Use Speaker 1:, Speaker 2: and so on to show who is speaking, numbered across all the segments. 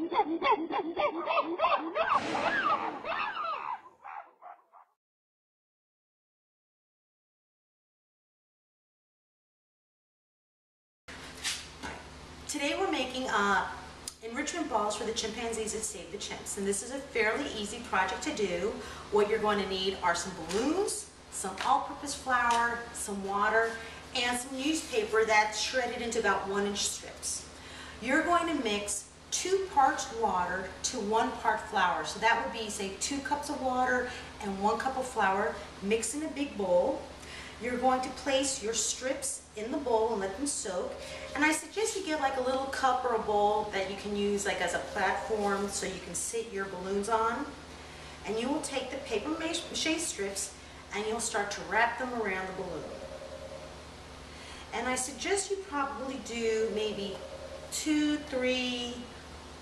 Speaker 1: Today we're making enrichment balls for the chimpanzees at Save the Chimps, and this is a fairly easy project to do. What you're going to need are some balloons, some all-purpose flour, some water, and some newspaper that's shredded into about 1-inch strips. You're going to mix 2 parts water to 1 part flour. So that would be, say, 2 cups of water and 1 cup of flour. Mix in a big bowl. You're going to place your strips in the bowl and let them soak. And I suggest you get like a little cup or a bowl that you can use like as a platform so you can sit your balloons on. And you will take the paper mache strips and you'll start to wrap them around the balloon. And I suggest you probably do maybe 2-3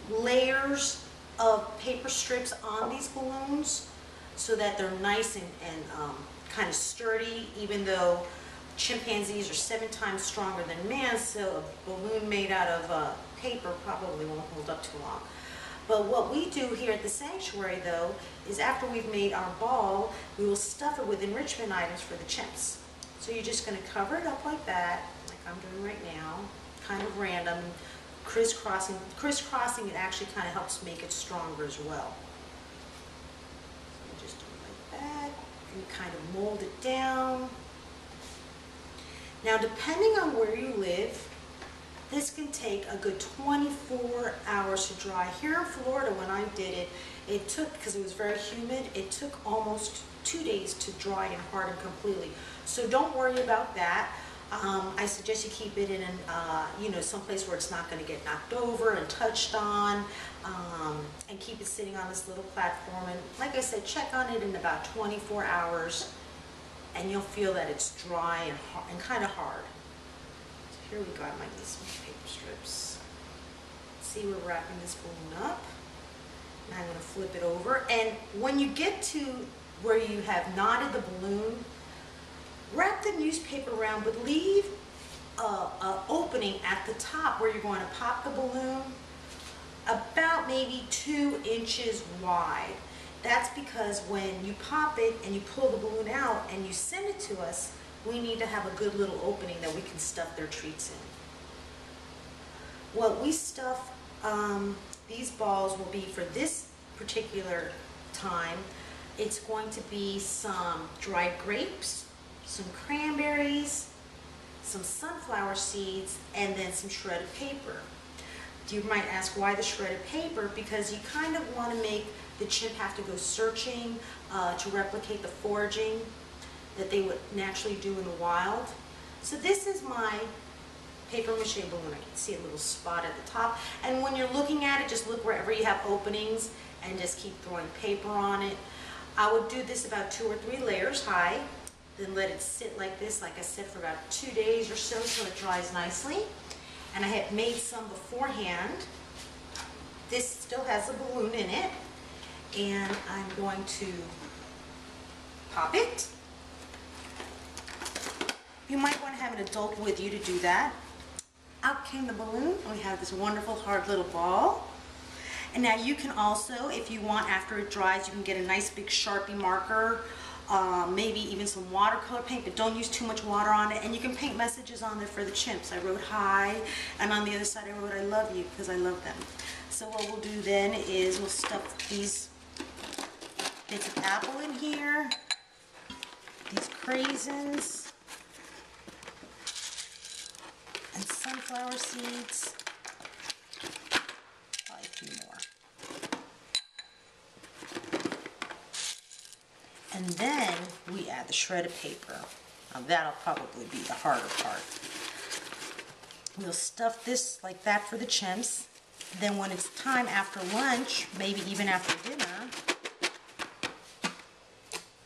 Speaker 1: layers of paper strips on these balloons so that they're nice and kind of sturdy, even though chimpanzees are 7 times stronger than man, so a balloon made out of paper probably won't hold up too long. But what we do here at the sanctuary, though, is after we've made our ball, we will stuff it with enrichment items for the chimps. So you're just going to cover it up like that, like I'm doing right now, kind of random, crisscrossing. Crisscrossing, it actually kind of helps make it stronger as well. So just do it like that. And kind of mold it down. Now, depending on where you live, this can take a good 24 hours to dry. Here in Florida, when I did it, it took, because it was very humid, it took almost 2 days to dry and harden completely. So don't worry about that. I suggest you keep it in an, someplace where it's not going to get knocked over and touched on, and keep it sitting on this little platform. And like I said, check on it in about 24 hours, and you'll feel that it's dry and kind of hard. So here we go. I might need some paper strips. See, we're wrapping this balloon up. Now I'm going to flip it over. And when you get to where you have knotted the balloon, wrap the newspaper around, but leave an opening at the top where you're going to pop the balloon about maybe 2 inches wide. That's because when you pop it and you pull the balloon out and you send it to us, we need to have a good little opening that we can stuff their treats in. What we stuff these balls will be for this particular time, it's going to be some dried grapes, some cranberries, some sunflower seeds, and then some shredded paper. You might ask why the shredded paper, because you kind of want to make the chimp have to go searching to replicate the foraging that they would naturally do in the wild. So this is my paper mache balloon. I can see a little spot at the top. And when you're looking at it, just look wherever you have openings and just keep throwing paper on it. I would do this about 2 or 3 layers high. Then let it sit like this, like I said, for about 2 days or so it dries nicely. And I had made some beforehand. This still has a balloon in it. And I'm going to pop it. You might want to have an adult with you to do that. Out came the balloon, and we have this wonderful hard little ball. And now you can also, if you want, after it dries, you can get a nice big Sharpie marker, maybe even some watercolor paint, but don't use too much water on it. And you can paint messages on there for the chimps. I wrote hi, and on the other side I wrote I love you, because I love them. So what we'll do then is we'll stuff these bits of apple in here, these craisins, and sunflower seeds. Probably a few more. And then we add the shredded paper. Now that'll probably be the harder part. We'll stuff this like that for the chimps. Then when it's time after lunch, maybe even after dinner,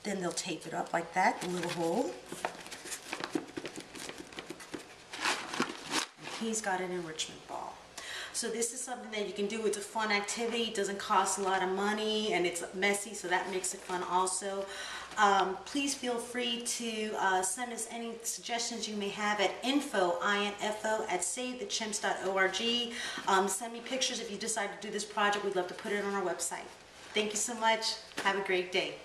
Speaker 1: then they'll tape it up like that, the little hole. And he's got an enrichment ball. So this is something that you can do. It's a fun activity. It doesn't cost a lot of money, and it's messy, so that makes it fun also. Please feel free to send us any suggestions you may have at info@savethechimps.org. Send me pictures if you decide to do this project. We'd love to put it on our website. Thank you so much. Have a great day.